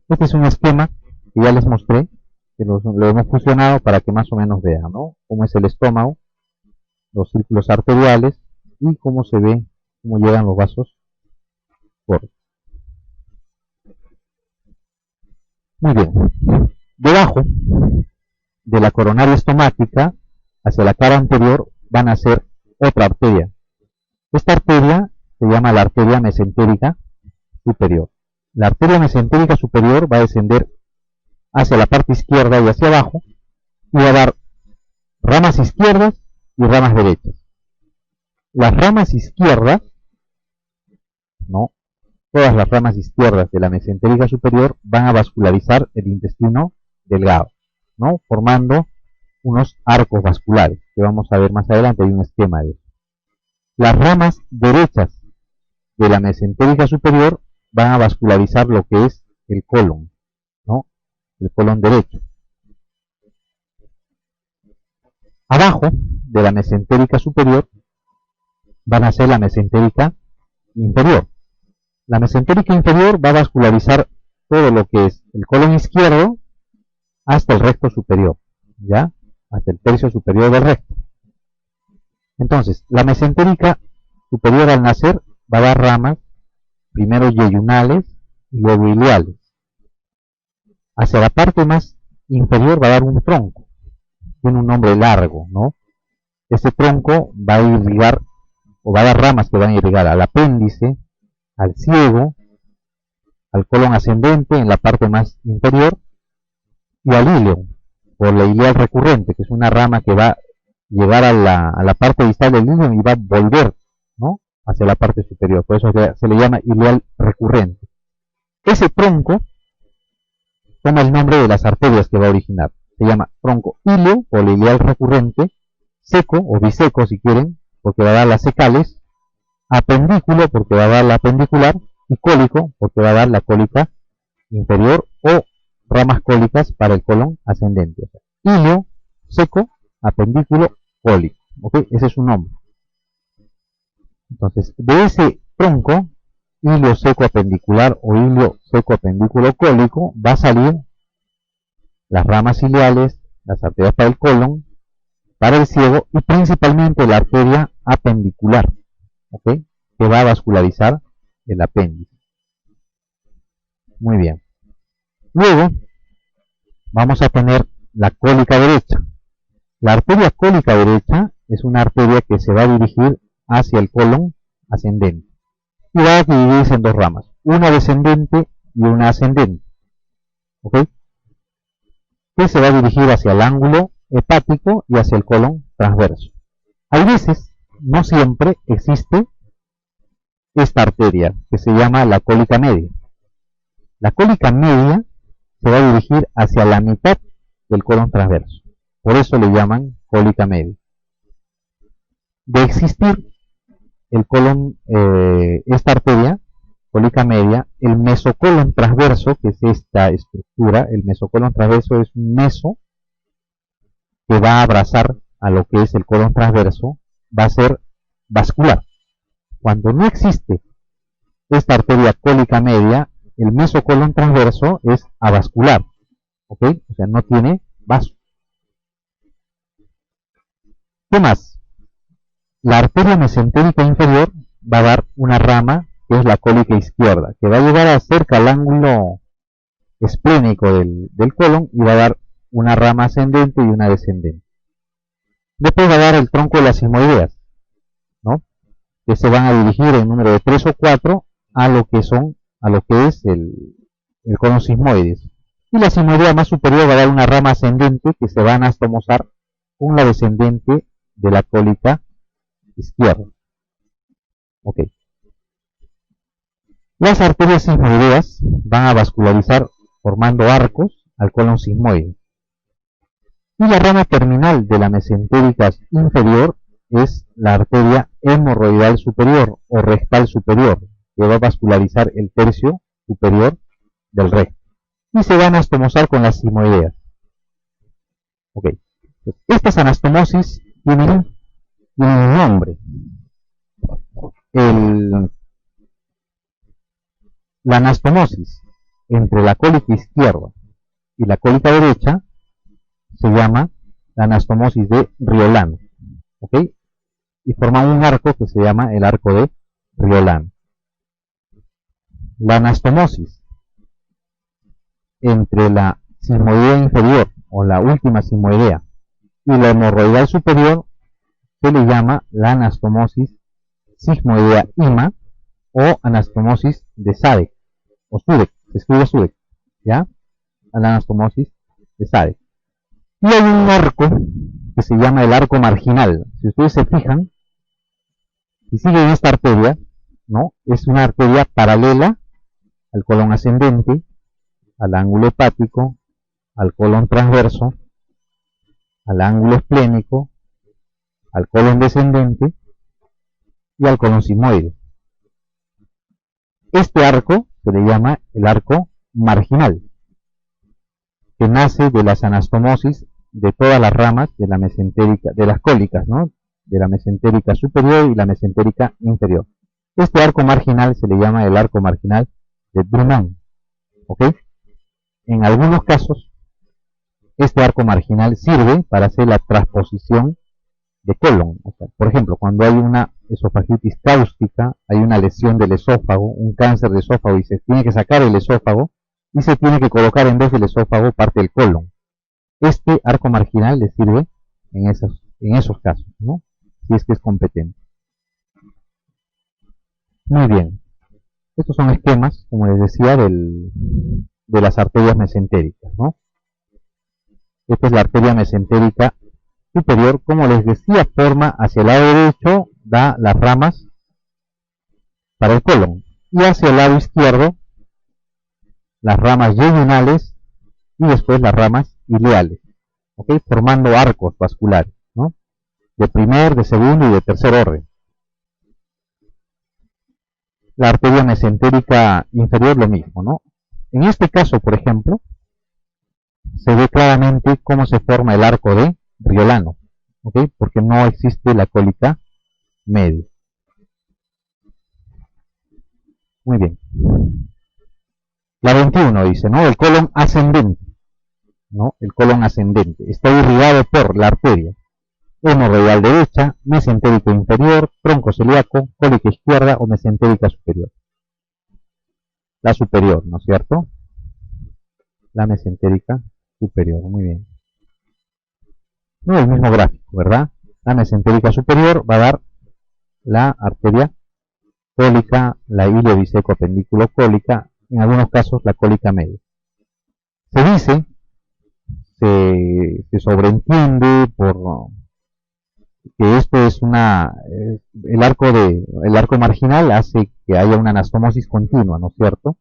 Este es un esquema que ya les mostré, que lo hemos fusionado para que más o menos vean, ¿no? Cómo es el estómago, los círculos arteriales y cómo se ve, cómo llegan los vasos por. Muy bien. Debajo de la coronaria estomática, hacia la cara anterior, van a ser otra arteria. Esta arteria se llama la arteria mesentérica superior. La arteria mesentérica superior va a descender hacia la parte izquierda y hacia abajo y va a dar ramas izquierdas y ramas derechas. Las ramas izquierdas, ¿no? Todas las ramas izquierdas de la mesentérica superior van a vascularizar el intestino delgado, ¿no? Formando unos arcos vasculares, que vamos a ver más adelante, hay un esquema de eso. Las ramas derechas de la mesentérica superior van a vascularizar lo que es el colon, ¿no? El colon derecho. Abajo de la mesentérica superior van a ser la mesentérica inferior. La mesentérica inferior va a vascularizar todo lo que es el colon izquierdo hasta el recto superior, ¿ya? Hasta el tercio superior del recto. Entonces, la mesentérica superior al nacer va a dar ramas, primero yeyunales y luego iliales. Hacia la parte más inferior va a dar un tronco, tiene un nombre largo, ¿no? Este tronco va a irrigar, o va a dar ramas que van a irrigar al apéndice, al ciego, al colon ascendente en la parte más inferior y al ileo, por la ilial recurrente, que es una rama que va a llegar a la parte distal del ileo y va a volver, ¿no? Hacia la parte superior, por eso se le llama ilial recurrente. Ese tronco toma el nombre de las arterias que va a originar, se llama tronco ileo o ilial recurrente, seco o biseco si quieren, porque va a dar las secales, apendículo porque va a dar la apendicular y cólico porque va a dar la cólica inferior o ramas cólicas para el colon ascendente. O sea, ileo, seco, apendículo, cólico. ¿Ok? Ese es su nombre. Entonces, de ese tronco, ileo seco apendicular o ileo seco apendículo cólico, va a salir las ramas ileales, las arterias para el colon, para el ciego y principalmente la arteria apendicular, ¿ok? Que va a vascularizar el apéndice. Muy bien. Luego vamos a tener la cólica derecha. La arteria cólica derecha es una arteria que se va a dirigir hacia el colon ascendente y va a dividirse en dos ramas, una descendente y una ascendente, ¿ok? Que se va a dirigir hacia el ángulo hepático y hacia el colon transverso. Hay veces, no siempre, existe esta arteria que se llama la cólica media. La cólica media se va a dirigir hacia la mitad del colon transverso. Por eso le llaman cólica media. De existir el colon, esta arteria, cólica media, el mesocolon transverso, que es esta estructura, el mesocolon transverso es un meso que va a abrazar a lo que es el colon transverso, va a ser vascular. Cuando no existe esta arteria cólica media, el mesocolon transverso es avascular, ¿ok? O sea, no tiene vaso. ¿Qué más? La arteria mesentérica inferior va a dar una rama que es la cólica izquierda, que va a llegar a cerca al ángulo esplénico del colon y va a dar una rama ascendente y una descendente. Después va a dar el tronco de las simoideas, ¿no? Que se van a dirigir en número de 3 o 4 a lo que es el colon sigmoides. Y la simoidea más superior va a dar una rama ascendente que se va a anastomosar con la descendente de la cólica izquierda. Ok. Las arterias sigmoideas van a vascularizar formando arcos al colon sigmoide. Y la rama terminal de la mesentérica inferior es la arteria hemorroidal superior o rectal superior, que va a vascularizar el tercio superior del recto. Y se va a anastomosar con las sigmoideas. Ok. Estas anastomosis tienen un nombre. La anastomosis entre la cólica izquierda y la cólica derecha se llama la anastomosis de Riolano, ¿ok? Y forma un arco que se llama el arco de Riolano. La anastomosis entre la sigmoidea inferior o la última sigmoidea y la hemorroidal superior se le llama la anastomosis sigmoidea IMA o anastomosis de Sadek o Sudek, se escribe Sudek, ¿ya? La anastomosis de Sadek. Y hay un arco que se llama el arco marginal. Si ustedes se fijan, si siguen esta arteria, ¿no? Es una arteria paralela al colon ascendente, al ángulo hepático, al colon transverso, al ángulo esplénico, al colon descendente y al colon sigmoide. Este arco se le llama el arco marginal, que nace de las anastomosis de todas las ramas de la mesentérica, de las cólicas, ¿no? De la mesentérica superior y la mesentérica inferior. Este arco marginal se le llama el arco marginal de Drummond, ¿ok? En algunos casos, este arco marginal sirve para hacer la transposición de colon. O sea, por ejemplo, cuando hay una esofagitis cáustica, hay una lesión del esófago, un cáncer de esófago y se tiene que sacar el esófago y se tiene que colocar en vez del esófago parte del colon. Este arco marginal le sirve en esos casos, ¿no? Si es que es competente. Muy bien. Estos son esquemas, como les decía, de las arterias mesentéricas, ¿no? Esta es la arteria mesentérica superior, como les decía, forma hacia el lado derecho, da las ramas para el colon, y hacia el lado izquierdo, las ramas yeyunales y después las ramas ileales, ¿ok? Formando arcos vasculares, ¿no? De primer, de segundo y de tercer orden. La arteria mesentérica inferior lo mismo, ¿no? En este caso, por ejemplo, se ve claramente cómo se forma el arco de Riolano, ¿ok? Porque no existe la cólica media. Muy bien. La 21 dice, ¿no? El colon ascendente, ¿no? El colon ascendente está irrigado por la arteria hemorroidal derecha, mesentérico inferior, tronco celíaco, cólica izquierda o mesentérica superior. La superior, ¿no es cierto? La mesentérica superior, muy bien. No, el mismo gráfico, ¿verdad? La mesentérica superior va a dar la arteria cólica, la iliobiseco apendículo cólica, en algunos casos la cólica media. Se dice, se sobreentiende por que esto es el arco marginal hace que haya una anastomosis continua, ¿no es cierto?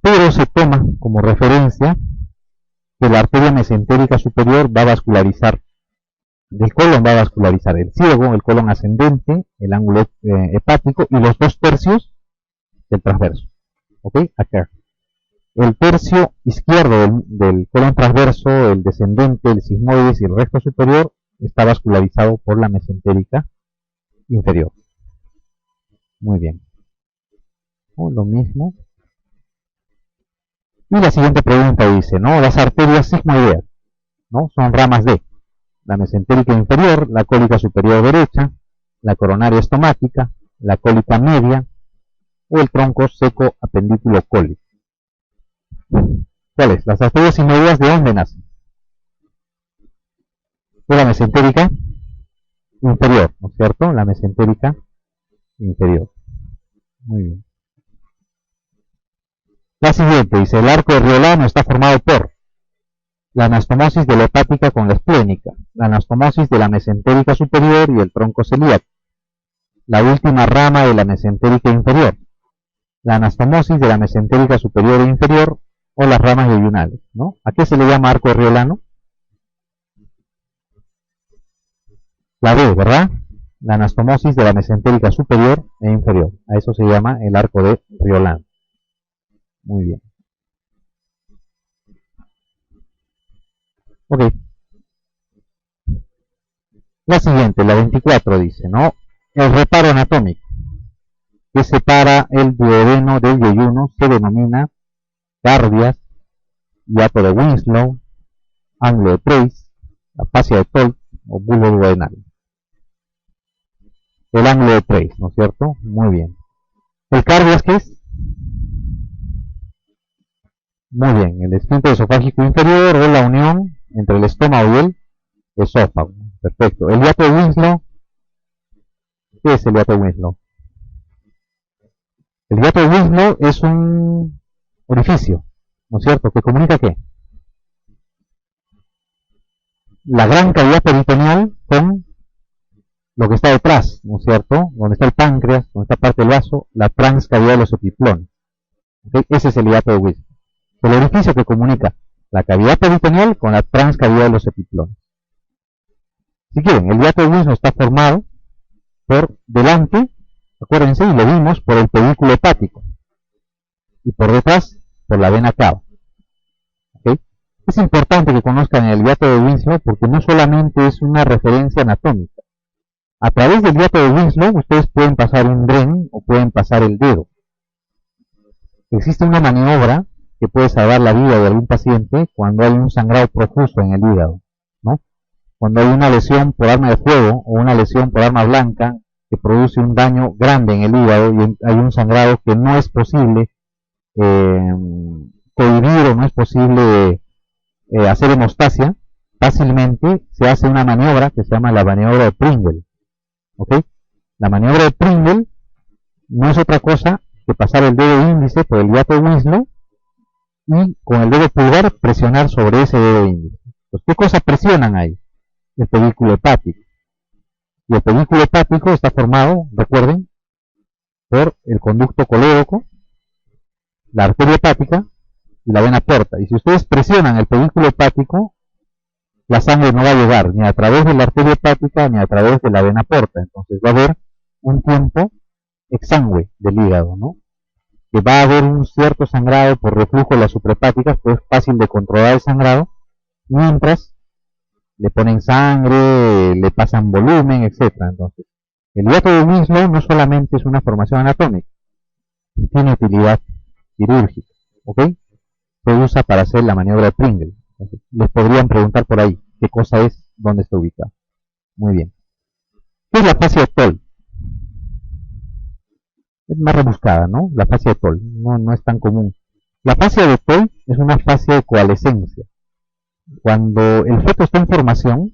Pero se toma como referencia que la arteria mesentérica superior va a vascularizar, del colon va a vascularizar el ciego, el colon ascendente, el ángulo hepático y los 2/3 del transverso. ¿Ok? Acá. El tercio izquierdo del colon transverso, el descendente, el sigmoides y el resto superior está vascularizado por la mesentérica inferior. Muy bien. Lo mismo. Y la siguiente pregunta dice, ¿no? Las arterias sigmoideas, ¿no? Son ramas de la mesentérica inferior, la cólica superior derecha, la coronaria estomática, la cólica media o el tronco seco apendículo cólico. ¿Cuáles? Las arterias sigmoideas, ¿de dónde nacen? De la mesentérica inferior, ¿no es cierto? La mesentérica inferior. Muy bien. La siguiente dice, el arco de Riolano está formado por la anastomosis de la hepática con la esplénica, la anastomosis de la mesentérica superior y el tronco celíaco, la última rama de la mesentérica inferior, la anastomosis de la mesentérica superior e inferior o las ramas yeyunales, ¿no? ¿A qué se le llama arco de Riolano? La B, ¿verdad? La anastomosis de la mesentérica superior e inferior. A eso se llama el arco de Riolano. Muy bien. Ok. La siguiente, la 24, dice, ¿no? El reparo anatómico que separa el duodeno del yeyuno se denomina Cardias, hiato de Winslow, ángulo de Trace, la fascia de Toll o bulbo duodenal. El ángulo de Trace, ¿no es cierto? Muy bien. ¿El cardias qué es? Muy bien, el esfínter esofágico inferior o la unión entre el estómago y el esófago. Perfecto. El hiato de Winslow, ¿qué es el hiato de Winslow? El hiato de Winslow es un orificio, ¿no es cierto? ¿Que comunica qué? La gran cavidad peritoneal con lo que está detrás, ¿no es cierto? Donde está el páncreas, donde está parte del vaso, la transcavidad de los epiplones. ¿Okay? Ese es el hiato de Winslow. El orificio que comunica la cavidad peritoneal con la transcavidad de los epiplones. Si quieren, el hiato de Winslow está formado por delante, acuérdense, y lo vimos, por el pedúnculo hepático. Y por detrás, por la vena cava. ¿Okay? Es importante que conozcan el hiato de Winslow porque no solamente es una referencia anatómica. A través del hiato de Winslow ustedes pueden pasar un dren o pueden pasar el dedo. Existe una maniobra que puede salvar la vida de algún paciente cuando hay un sangrado profuso en el hígado, ¿no? Cuando hay una lesión por arma de fuego o una lesión por arma blanca que produce un daño grande en el hígado y hay un sangrado que no es posible cohibir o no es posible hacer hemostasia, fácilmente se hace una maniobra que se llama la maniobra de Pringle. ¿Okay? La maniobra de Pringle no es otra cosa que pasar el dedo índice por el hiato de Winslow y con el dedo pulgar presionar sobre ese dedo índice. Entonces, ¿qué cosa presionan ahí? El pedúnculo hepático. Y el pedúnculo hepático está formado, recuerden, por el conducto colédoco, la arteria hepática y la vena porta. Y si ustedes presionan el pedúnculo hepático, la sangre no va a llegar ni a través de la arteria hepática ni a través de la vena porta. Entonces va a haber un tiempo exangüe del hígado, ¿no? Que va a haber un cierto sangrado por reflujo de las suprahepáticas, pues es fácil de controlar el sangrado, mientras le ponen sangre, le pasan volumen, etc. Entonces, el hiato de Winslow no solamente es una formación anatómica, tiene utilidad quirúrgica, ¿ok? Se usa para hacer la maniobra de Pringle. Entonces, les podrían preguntar por ahí qué cosa es, dónde está ubicado. Muy bien. ¿Qué es la fascia de Toll? Es más rebuscada, ¿no? La fascia de Toll, no es tan común. La fascia de Toll es una fascia de coalescencia. Cuando el feto está en formación,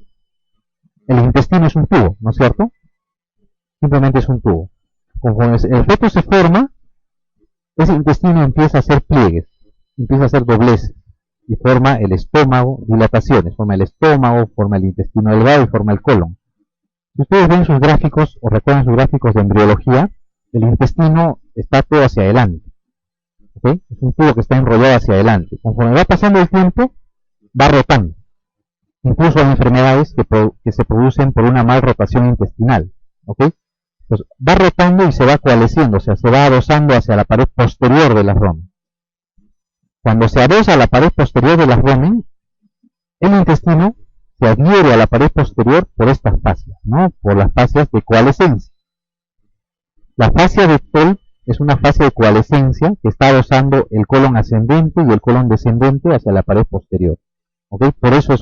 el intestino es un tubo, ¿no es cierto? Simplemente es un tubo. Conforme el feto se forma, ese intestino empieza a hacer pliegues, empieza a hacer dobleces y forma el estómago, dilataciones, forma el estómago, forma el intestino delgado y forma el colon. Si ustedes ven sus gráficos o recuerdan sus gráficos de embriología, el intestino está todo hacia adelante. ¿Okay? Es un tubo que está enrollado hacia adelante. Conforme va pasando el tiempo, va rotando. Incluso hay enfermedades que se producen por una mal rotación intestinal. ¿Okay? Entonces, va rotando y se va coalesciendo, o sea, se va adosando hacia la pared posterior de las rumen. Cuando se adosa a la pared posterior de las rumen, el intestino se adhiere a la pared posterior por estas fascias, ¿no? Por las fascias de coalescencia. La fascia de Toll es una fascia de coalescencia que está adosando el colon ascendente y el colon descendente hacia la pared posterior. ¿Okay? Por eso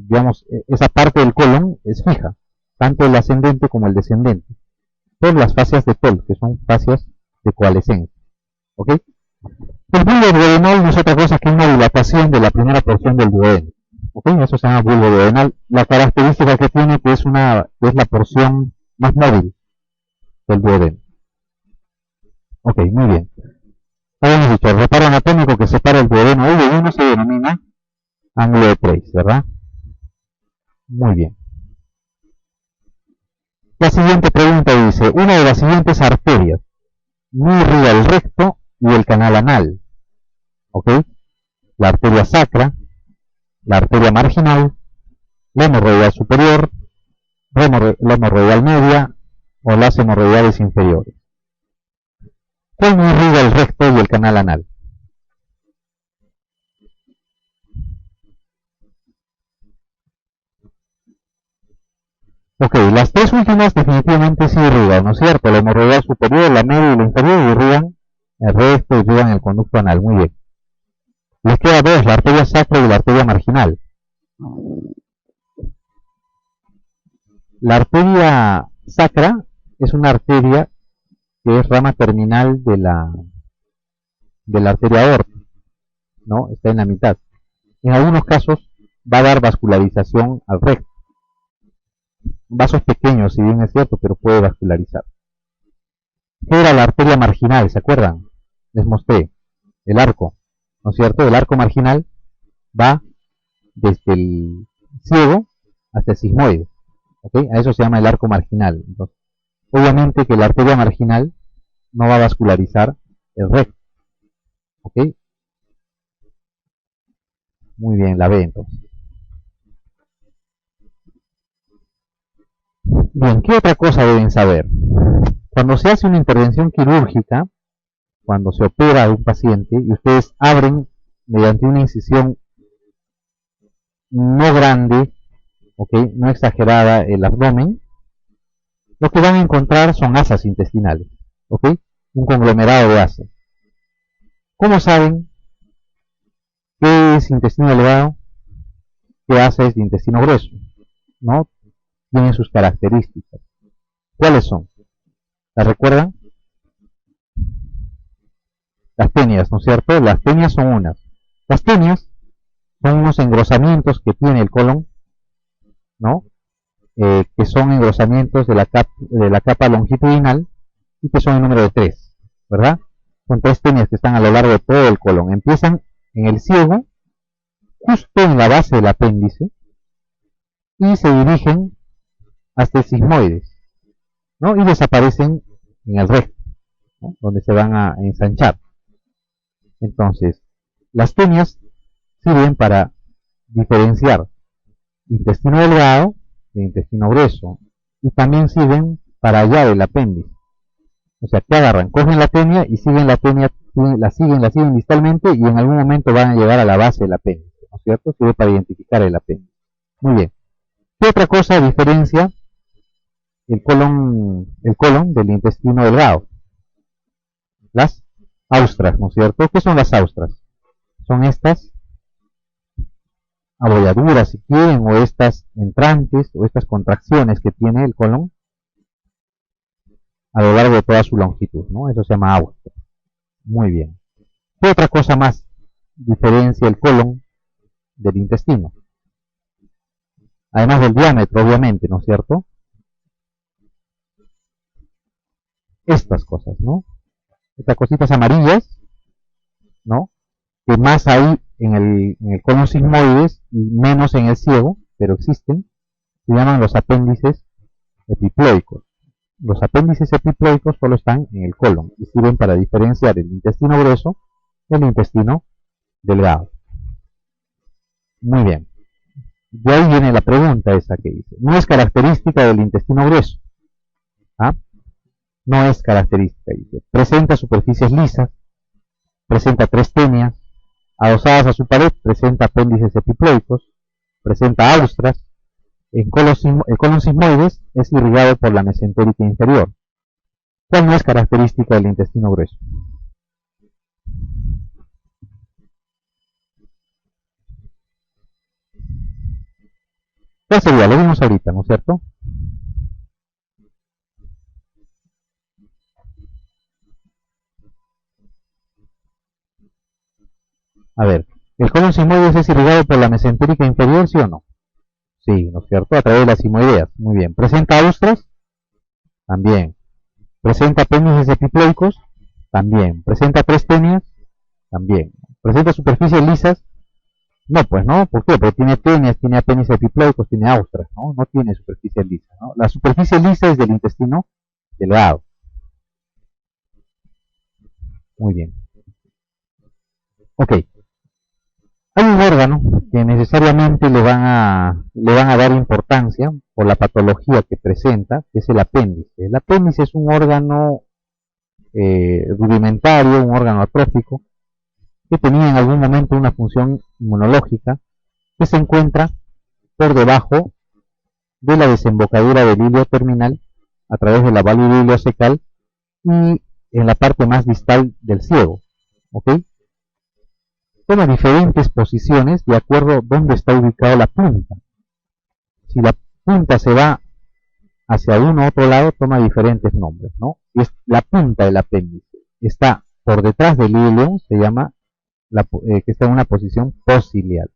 digamos, esa parte del colon es fija, tanto el ascendente como el descendente, por las fascias de Toll, que son fascias de coalescencia. ¿Okay? El bulbo duodenal no es otra cosa que una dilatación de la primera porción del duodeno. ¿Okay? Eso se llama bulbo duodenal. La característica que tiene que es la porción más móvil del duodeno. Ok, muy bien. Habíamos dicho, el reparo anatómico que separa el duodeno V1 se denomina ángulo de Trace, ¿verdad? Muy bien. La siguiente pregunta dice, una de las siguientes arterias no irriga el recto y el canal anal. ¿Ok? La arteria sacra, la arteria marginal, la hemorroidal superior, la hemorroidal media o las hemorroidales inferiores. ¿Cuál no irriga el recto y el canal anal? Ok, las tres últimas definitivamente sí irrigan, ¿no es cierto? La hemorroidal superior, la media y la inferior irrigan el recto y llevan el conducto anal. Muy bien. Les queda dos, la arteria sacra y la arteria marginal. La arteria sacra es una arteria que es rama terminal de la arteria aorta, ¿no? Está en la mitad. En algunos casos va a dar vascularización al recto. Vasos pequeños, si bien es cierto, pero puede vascularizar. ¿Qué era la arteria marginal? ¿Se acuerdan? Les mostré el arco, ¿no es cierto? El arco marginal va desde el ciego hasta el sigmoide, ¿ok? A eso se llama el arco marginal. Entonces, obviamente que la arteria marginal no va a vascularizar el recto, ¿ok? Muy bien, la B entonces. Bien, ¿qué otra cosa deben saber? Cuando se hace una intervención quirúrgica, cuando se opera a un paciente y ustedes abren mediante una incisión no grande, ¿ok? No exagerada el abdomen, lo que van a encontrar son asas intestinales, ¿ok? Un conglomerado de asas. ¿Cómo saben qué es intestino delgado? ¿Qué asa es de intestino grueso? ¿No? Tienen sus características. ¿Cuáles son? ¿Las recuerdan? Las tenias, ¿no es cierto? Las tenias son unas. Las tenias son unos engrosamientos que tiene el colon, ¿no? Que son engrosamientos de la capa longitudinal y que son el número de 3, ¿verdad? Son 3 tenias que están a lo largo de todo el colon. Empiezan en el ciego, justo en la base del apéndice, y se dirigen hasta el sigmoides, ¿no? Y desaparecen en el recto, ¿no? Donde se van a ensanchar. Entonces, las tenias sirven para diferenciar intestino delgado de intestino grueso, y también sirven para hallar el apéndice. O sea, que agarran, cogen la tenia y siguen la tenia, la siguen distalmente, y en algún momento van a llegar a la base del apéndice, ¿no es cierto? Sirve para identificar el apéndice. Muy bien. ¿Qué otra cosa diferencia el colon del intestino delgado? Las austras, ¿no es cierto? ¿Qué son las austras? Son estas abolladuras, si quieren, o estas entrantes, o estas contracciones que tiene el colon a lo largo de toda su longitud, ¿no? Eso se llama austra. Muy bien. ¿Qué otra cosa más diferencia el colon del intestino? Además del diámetro, obviamente, ¿no es cierto? Estas cosas, ¿no? Estas cositas amarillas, ¿no? Que más hay en el colon sigmoides y menos en el ciego, pero existen, se llaman los apéndices epiploicos. Los apéndices epiploicos solo están en el colon y sirven para diferenciar el intestino grueso del intestino delgado. Muy bien. De ahí viene la pregunta esa que dice. No es característica del intestino grueso. ¿Ah? No es característica, dice. Presenta superficies lisas, presenta 3 tenias, adosadas a su pared, presenta apéndices epiploicos, presenta austras. El colon sigmoides es irrigado por la mesentérica inferior. ¿Cuál no es característica del intestino grueso? ¿Cuál sería? Lo vimos ahorita, ¿no es cierto? A ver, ¿el colon sigmoides es irrigado por la mesentérica inferior, sí o no? Sí, ¿no es cierto? A través de las sigmoideas. Muy bien. ¿Presenta austras? También. ¿Presenta apéndices epiploicos? También. ¿Presenta 3 tenias? También. ¿Presenta superficies lisas? No, pues no. ¿Por qué? Porque tiene tenias, tiene apéndices epiploicos, tiene austras, ¿no? No tiene superficie lisa, ¿no? La superficie lisa es del intestino delgado. Muy bien. Ok. Hay un órgano que necesariamente le van a dar importancia por la patología que presenta, que es el apéndice. El apéndice es un órgano rudimentario, un órgano atrófico, que tenía en algún momento una función inmunológica, que se encuentra por debajo de la desembocadura del hilio terminal a través de la válvula ileocecal, y en la parte más distal del ciego, ¿ok? Toma diferentes posiciones de acuerdo a dónde está ubicada la punta. Si la punta se va hacia uno u otro lado, toma diferentes nombres, ¿no? Si es la punta del apéndice está por detrás del ilio, se llama que está en una posición posilial.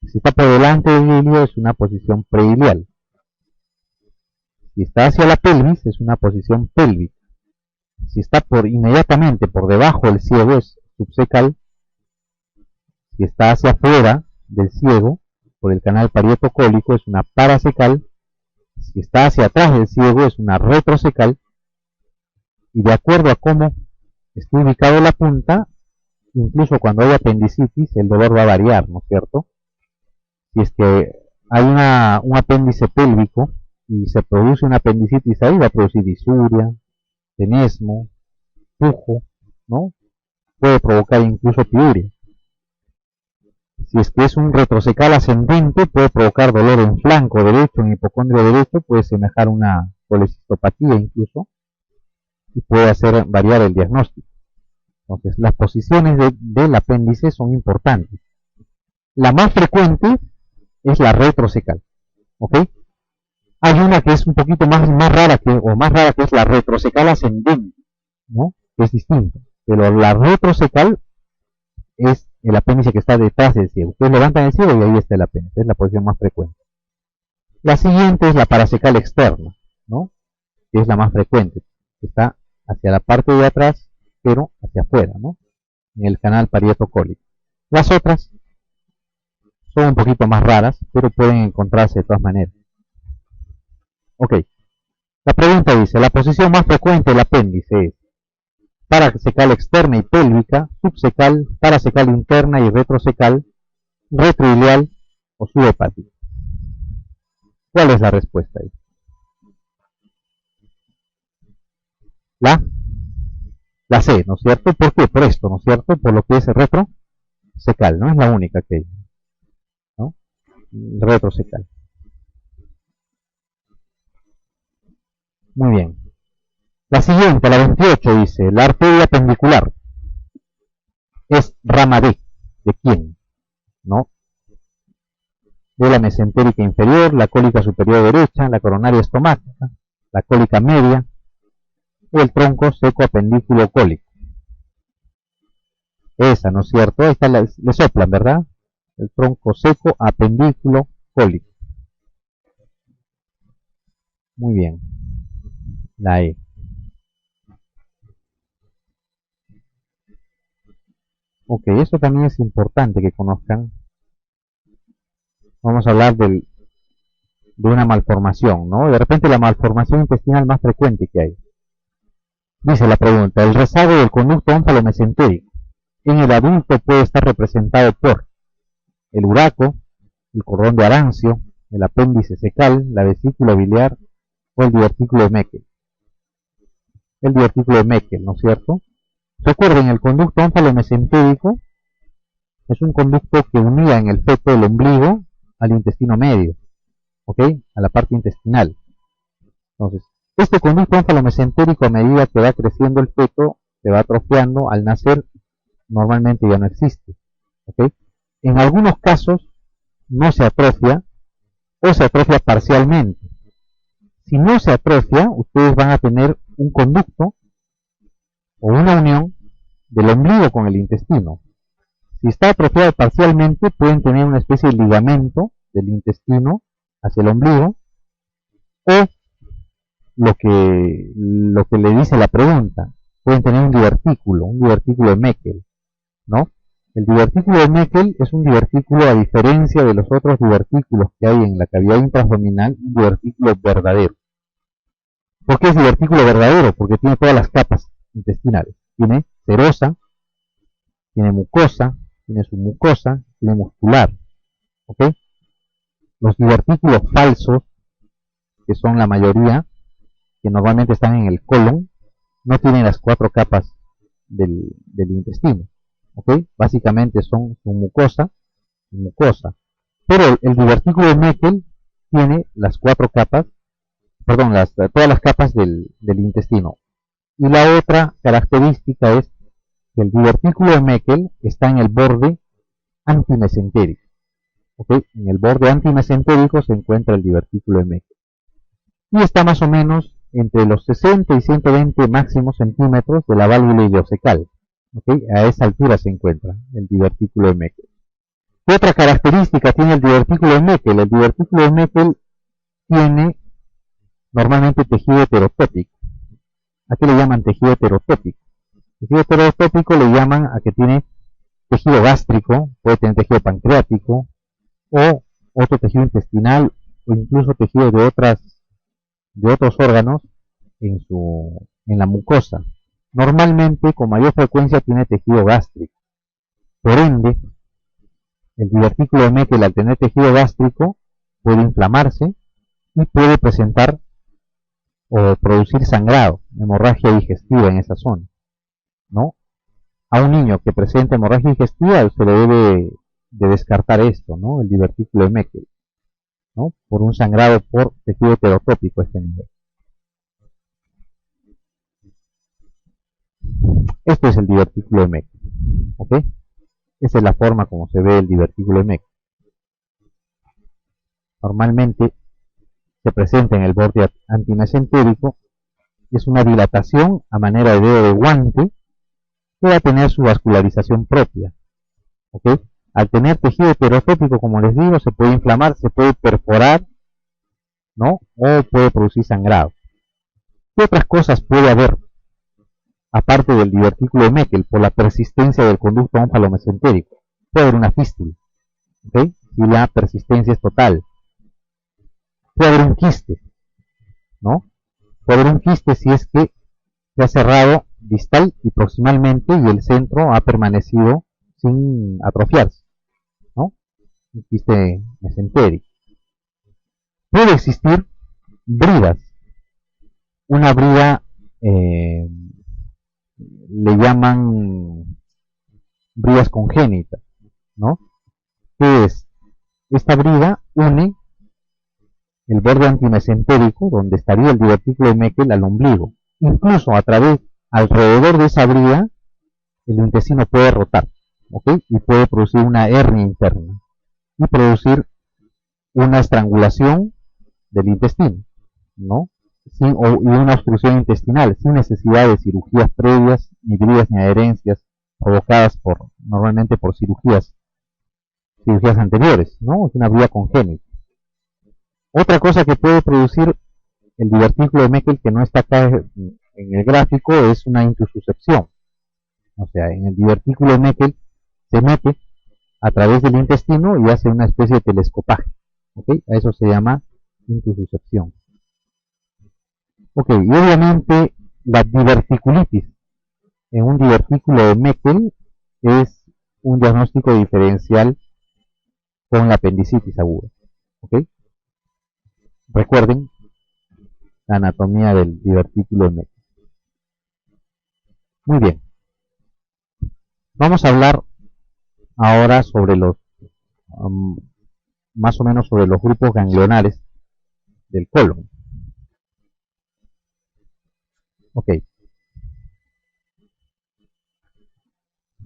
Si está por delante del ilio, es una posición preilial. Si está hacia la pelvis, es una posición pélvica. Si está inmediatamente por debajo del ciego, es subsecal. Si está hacia afuera del ciego, por el canal parietocólico, es una parasecal. Si está hacia atrás del ciego, es una retrosecal. Y de acuerdo a cómo esté ubicado la punta, incluso cuando hay apendicitis, el dolor va a variar, ¿no es cierto? Si es que hay un apéndice pélvico y se produce una apendicitis ahí, va a producir disuria, tenesmo, pujo, ¿no? Puede provocar incluso piuria. Si es que es un retrosecal ascendente, puede provocar dolor en flanco derecho, en hipocondrio derecho, puede semejar una colecistopatía incluso, y puede hacer variar el diagnóstico. Entonces, las posiciones del apéndice son importantes. La más frecuente es la retrosecal, ¿ok? Hay una que es un poquito más rara que es la retrosecal ascendente, ¿no? Que es distinta. Pero la retrosecal es el apéndice que está detrás del ciego. Ustedes levantan el ciego y ahí está el apéndice. Es la posición más frecuente. La siguiente es la parasecal externa, ¿no? Que es la más frecuente. Que está hacia la parte de atrás, pero hacia afuera, ¿no? En el canal parietocólico. Las otras son un poquito más raras, pero pueden encontrarse de todas maneras. Ok. La pregunta dice, la posición más frecuente del apéndice es parasecal externa y pélvica, subsecal, parasecal interna y retrosecal, retroilial o subhepática. ¿Cuál es la respuesta ahí? La C, ¿no es cierto? ¿Por qué? Por esto, ¿no es cierto? Por lo que es retrosecal, ¿no? Es la única que hay, ¿no? Retrosecal. Muy bien. La siguiente, la 28, dice, la arteria pendicular es rama D. ¿De quién? ¿No? De la mesentérica inferior, la cólica superior derecha, la coronaria estomática, la cólica media o el tronco seco apendículo cólico. Esa, ¿no es cierto? Ahí está, le soplan, ¿verdad? El tronco seco apendículo cólico. Muy bien. La E. Ok, esto también es importante que conozcan. Vamos a hablar de una malformación, ¿no? De repente la malformación intestinal más frecuente que hay. Dice la pregunta, el rezago del conducto ónfalo-mesentérico en el adulto puede estar representado por el uraco, el cordón de Arancio, el apéndice secal, la vesícula biliar o el divertículo de Meckel. El divertículo de Meckel, ¿no es cierto? Recuerden, el conducto ónfalo-mesentérico es un conducto que unía en el feto el ombligo al intestino medio, ¿ok? A la parte intestinal. Entonces, este conducto ónfalo-mesentérico, a medida que va creciendo el feto, se va atrofiando. Al nacer, normalmente ya no existe, ¿ok? En algunos casos no se atrofia o se atrofia parcialmente. Si no se atrofia, ustedes van a tener un conducto o una unión del ombligo con el intestino. Si está atrofiado parcialmente, pueden tener una especie de ligamento del intestino hacia el ombligo, o lo que le dice la pregunta, pueden tener un divertículo de Meckel, ¿no? El divertículo de Meckel es un divertículo, a diferencia de los otros divertículos que hay en la cavidad intraabdominal, un divertículo verdadero. ¿Por qué es divertículo verdadero? Porque tiene todas las capas intestinales. Tiene serosa, tiene mucosa, tiene submucosa, tiene muscular, ¿ok? Los divertículos falsos, que son la mayoría, que normalmente están en el colon, no tienen las 4 capas del intestino, ¿ok? Básicamente son su mucosa y mucosa. Pero el divertículo de Meckel tiene las 4 capas, perdón, todas las capas del intestino. Y la otra característica es que el divertículo de Meckel está en el borde antimesentérico. ¿Okay? En el borde antimesentérico se encuentra el divertículo de Meckel. Y está más o menos entre los 60 y 120 máximos centímetros de la válvula ileocecal. ¿Okay? A esa altura se encuentra el divertículo de Meckel. ¿Qué otra característica tiene el divertículo de Meckel? El divertículo de Meckel tiene normalmente tejido heterotópico. ¿A qué le llaman tejido heterotópico? Tejido heterotópico le llaman a que tiene tejido gástrico, puede tener tejido pancreático, o otro tejido intestinal, o incluso tejido de otros órganos en la mucosa. Normalmente, con mayor frecuencia, tiene tejido gástrico. Por ende, el divertículo de Meckel, al tener tejido gástrico, puede inflamarse y puede presentar o producir sangrado, hemorragia digestiva en esa zona, ¿no? A un niño que presenta hemorragia digestiva se le debe de descartar esto, ¿no? El divertículo de Meckel, ¿no? Por un sangrado por tejido heterotópico a este nivel. Este es el divertículo de Meckel, ¿ok? Esa es la forma como se ve el divertículo de Meckel. Normalmente se presenta en el borde antimesentérico, es una dilatación a manera de dedo de guante que va a tener su vascularización propia, ¿ok? Al tener tejido heterotópico, como les digo, se puede inflamar, se puede perforar, ¿no? O puede producir sangrado. ¿Qué otras cosas puede haber aparte del divertículo de Meckel por la persistencia del conducto ónfalo-mesentérico? Puede haber una fístula, ¿ok? Si la persistencia es total. Puede haber un quiste, ¿no? Puede haber un quiste si es que se ha cerrado distal y proximalmente y el centro ha permanecido sin atrofiarse, ¿no? Un quiste mesentérico. Puede existir bridas. Una brida le llaman bridas congénitas, ¿no? ¿Qué es? Esta brida une el borde antimesentérico, donde estaría el divertículo de Meckel, al ombligo. Incluso alrededor de esa brida, el intestino puede rotar, ¿ok? Y puede producir una hernia interna y producir una estrangulación del intestino, ¿no? Y una obstrucción intestinal, sin necesidad de cirugías previas, ni bridas ni adherencias provocadas normalmente por cirugías anteriores, ¿no? Es una brida congénita. Otra cosa que puede producir el divertículo de Meckel, que no está acá en el gráfico, es una intususcepción. O sea, en el divertículo de Meckel se mete a través del intestino y hace una especie de telescopaje. ¿Ok? A eso se llama intususcepción. Ok, y obviamente la diverticulitis en un divertículo de Meckel es un diagnóstico diferencial con la apendicitis aguda. ¿Ok? Recuerden la anatomía del divertículo de Meckel. Muy bien. Vamos a hablar ahora sobre más o menos sobre los grupos ganglionares del colon. Ok.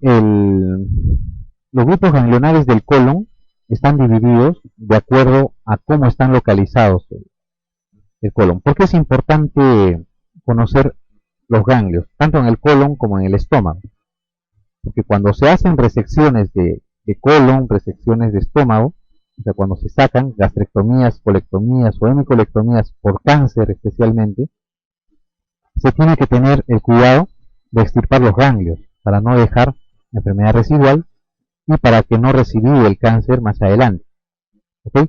Los grupos ganglionares del colon están divididos de acuerdo a cómo están localizados el colon. ¿Por qué es importante conocer los ganglios, tanto en el colon como en el estómago? Porque cuando se hacen resecciones de colon, resecciones de estómago, o sea, cuando se sacan gastrectomías, colectomías o hemicolectomías por cáncer especialmente, se tiene que tener el cuidado de extirpar los ganglios para no dejar enfermedad residual y para que no recidive el cáncer más adelante. ¿Okay?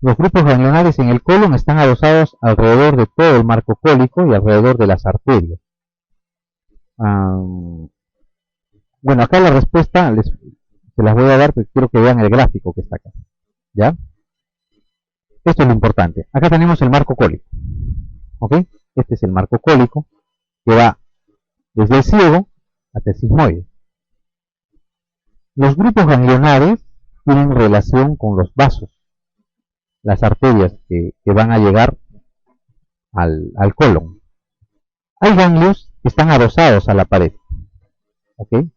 Los grupos ganglionares en el colon están adosados alrededor de todo el marco cólico y alrededor de las arterias. Bueno, acá la respuesta se las voy a dar, pero quiero que vean el gráfico que está acá. ¿Ya? Esto es lo importante. Acá tenemos el marco cólico. ¿Ok? Este es el marco cólico que va desde el ciego hasta el sigmoide. Los grupos ganglionares tienen relación con los vasos, las arterias que van a llegar al colon. Hay ganglios que están adosados a la pared. ¿Ok?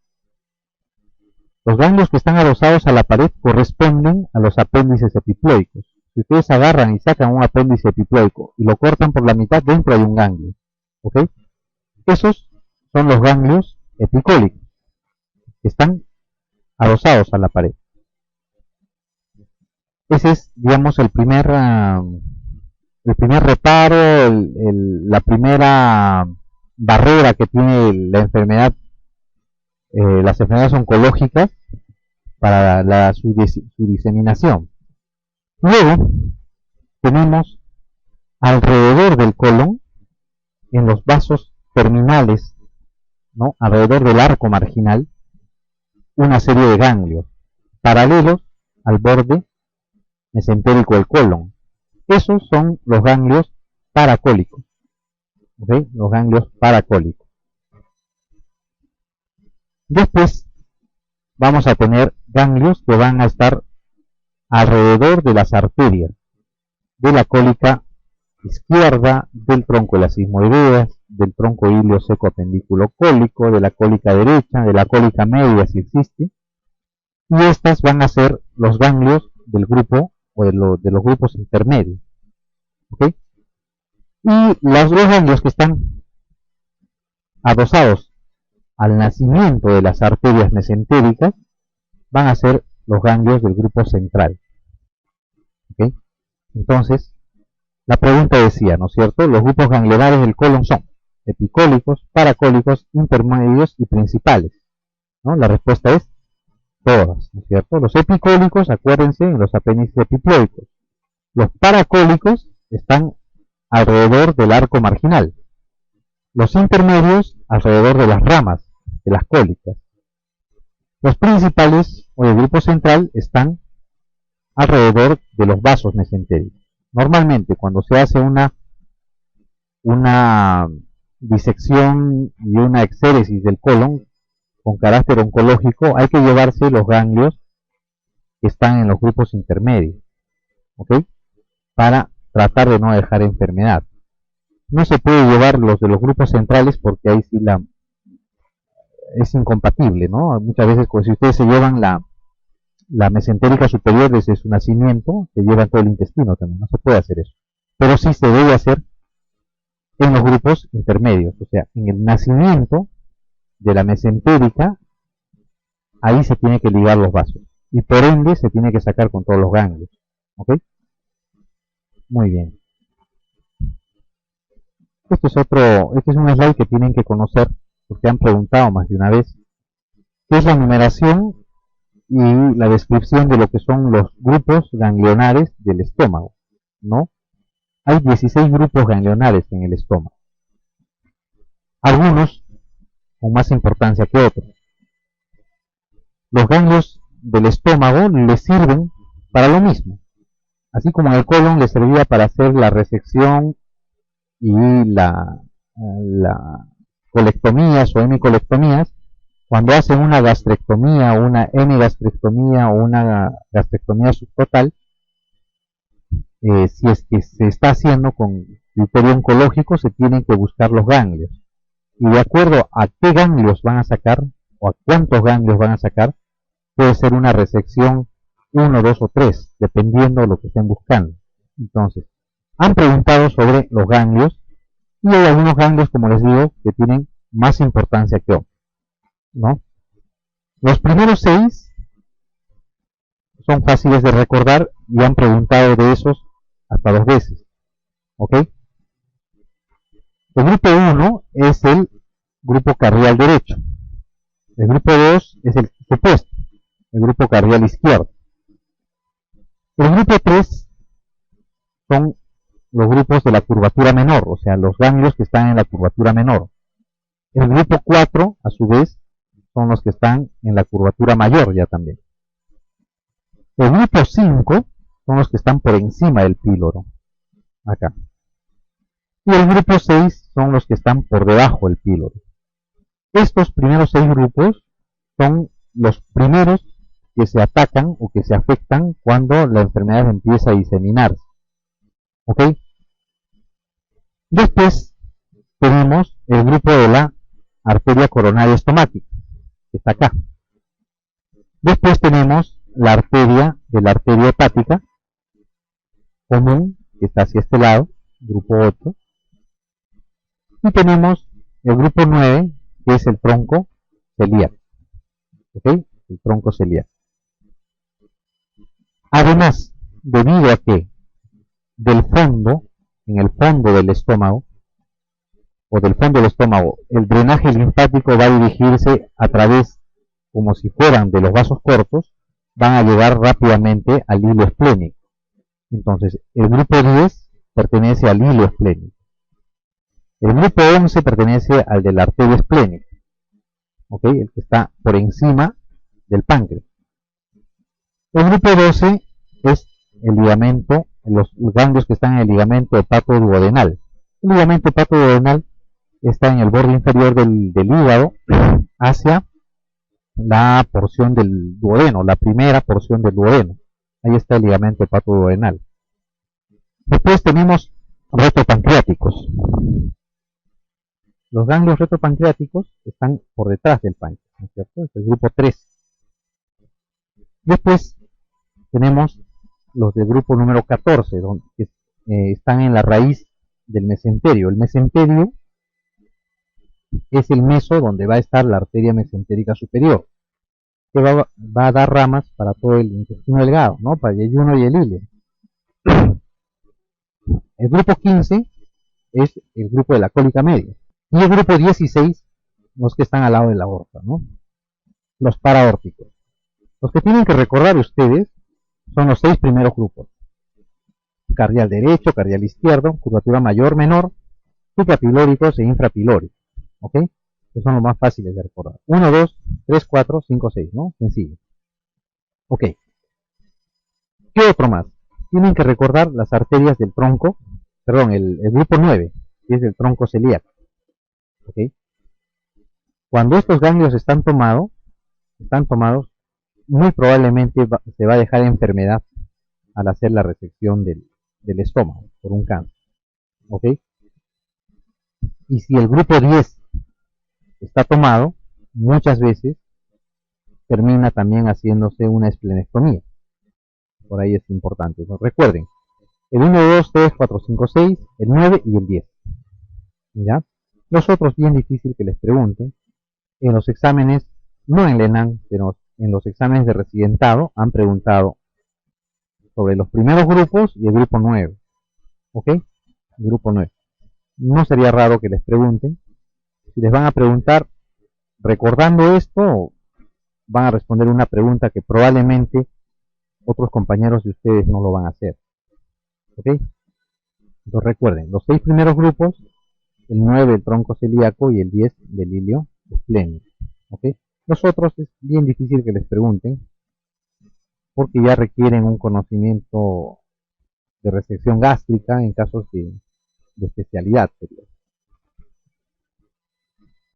Los ganglios que están adosados a la pared corresponden a los apéndices epiploicos. Si ustedes agarran y sacan un apéndice epiploico y lo cortan por la mitad, dentro hay un ganglio. ¿Ok? Esos son los ganglios epicólicos, que están adosados a la pared. Ese es, digamos, el primer reparo, la primera barrera que tiene la enfermedad, las enfermedades oncológicas para su diseminación. Luego tenemos alrededor del colon, en los vasos terminales, ¿no?, alrededor del arco marginal, una serie de ganglios paralelos al borde mesentérico del colon. Esos son los ganglios paracólicos. ¿Okay? Los ganglios paracólicos. Después vamos a tener ganglios que van a estar alrededor de las arterias de la cólica izquierda, del tronco de las sigmoideas, del tronco ilio seco apendículo cólico, de la cólica derecha, de la cólica media si existe, y estas van a ser los ganglios del grupo o de los grupos intermedios. ¿Okay? Y los ganglios que están adosados al nacimiento de las arterias mesentéricas van a ser los ganglios del grupo central. ¿Okay? Entonces, la pregunta decía, ¿no es cierto? Los grupos ganglionares del colon son epicólicos, paracólicos, intermedios y principales, ¿no? La respuesta es todas, ¿no es cierto? Los epicólicos, acuérdense, en los apéndices epiploicos. Los paracólicos están alrededor del arco marginal. Los intermedios alrededor de las ramas de las cólicas. Los principales o el grupo central están alrededor de los vasos mesentéricos. Normalmente cuando se hace una disección y una exéresis del colon con carácter oncológico, hay que llevarse los ganglios que están en los grupos intermedios, ¿ok? Para tratar de no dejar enfermedad. No se puede llevar los de los grupos centrales porque ahí sí es incompatible, ¿no? Muchas veces, pues, si ustedes se llevan la mesentérica superior desde su nacimiento, se llevan todo el intestino también, no se puede hacer eso. Pero sí se debe hacer en los grupos intermedios, o sea, en el nacimiento de la mesentérica, ahí se tiene que ligar los vasos, y por ende se tiene que sacar con todos los ganglios, ¿ok? Muy bien. Este es un slide que tienen que conocer, porque han preguntado más de una vez, ¿qué es la numeración y la descripción de lo que son los grupos ganglionares del estómago? ¿No? Hay 16 grupos ganglionares en el estómago. Algunos con más importancia que otros. Los ganglios del estómago les sirven para lo mismo. Así como en el colon les servía para hacer la resección y la colectomías o hemicolectomías, cuando hacen una gastrectomía o una hemigastrectomía o una gastrectomía subtotal, si es que se está haciendo con criterio oncológico, se tienen que buscar los ganglios. Y de acuerdo a qué ganglios van a sacar, o a cuántos ganglios van a sacar, puede ser una resección 1, 2 o 3, dependiendo de lo que estén buscando. Entonces, han preguntado sobre los ganglios, y hay algunos ganglios, como les digo, que tienen más importancia que otros, ¿no? Los primeros 6 son fáciles de recordar y han preguntado de esos hasta 2 veces, ¿ok? El grupo 1 es el grupo cardial derecho. El grupo 2 es el opuesto, el grupo cardial izquierdo. El grupo 3 son los grupos de la curvatura menor, o sea, los ganglios que están en la curvatura menor. El grupo 4, a su vez, son los que están en la curvatura mayor ya también. El grupo 5 son los que están por encima del píloro, acá. Y el grupo 6 son los que están por debajo del píloro. Estos primeros 6 grupos son los primeros que se atacan o que se afectan cuando la enfermedad empieza a diseminarse. ¿Ok? Después tenemos el grupo de la arteria coronaria estomática, que está acá. Después tenemos la arteria hepática común, que está hacia este lado, grupo 8. Y tenemos el grupo 9, que es el tronco celíaco. ¿Ok? El tronco celíaco. Además, debido a que del fondo, en el fondo del estómago, el drenaje linfático va a dirigirse a través, como si fueran de los vasos cortos, van a llegar rápidamente al hilo esplénico. Entonces, el grupo 10 pertenece al hilo esplénico. El grupo 11 pertenece al de la arteria esplénica, ¿ok? El que está por encima del páncreas. El grupo 12 es el ligamento, los ganglios que están en el ligamento hepatoduodenal. El ligamento hepatoduodenal está en el borde inferior del hígado hacia la porción del duodeno, la primera porción del duodeno. Ahí está el ligamento hepatoduodenal. Después tenemos retropancreáticos. Los ganglios retropancreáticos están por detrás del páncreas, ¿no es cierto? Es el grupo 3. Después tenemos los del grupo número 14, donde están en la raíz del mesenterio. El mesenterio es el meso donde va a estar la arteria mesentérica superior, que va a dar ramas para todo el intestino delgado, ¿no? Para el yeyuno y el ilio. El grupo 15 es el grupo de la cólica media. Y el grupo 16, los que están al lado de la aorta, ¿no? Los paraórticos. Los que tienen que recordar ustedes son los 6 primeros grupos. Cardial derecho, cardial izquierdo, curvatura mayor, menor, suprapilóricos e infrapilóricos. ¿Ok? Que son los más fáciles de recordar. 1, 2, 3, 4, 5, 6, ¿no? Sencillo. Ok. ¿Qué otro más? Tienen que recordar las arterias del tronco, perdón, el grupo 9, que es el tronco celíaco. ¿Ok? Cuando estos ganglios están tomados, muy probablemente se va a dejar enfermedad al hacer la resección del estómago por un cáncer. ¿Ok? Y si el grupo 10 está tomado, muchas veces termina también haciéndose una esplenectomía. Por ahí es importante. ¿No? Recuerden, el 1, 2, 3, 4, 5, 6, el 9 y el 10. ¿Ya? Los otros bien difícil que les pregunten. En los exámenes, no en LENAN, pero en los exámenes de residentado han preguntado sobre los primeros grupos y el grupo 9. ¿Ok? El grupo 9. No sería raro que les pregunten. Si les van a preguntar, recordando esto, van a responder una pregunta que probablemente otros compañeros de ustedes no lo van a hacer. ¿Ok? Entonces recuerden, los 6 primeros grupos, el 9 del tronco celíaco y el 10 del hilio esplénico. ¿Ok? Los otros es bien difícil que les pregunten porque ya requieren un conocimiento de resección gástrica en casos de especialidad.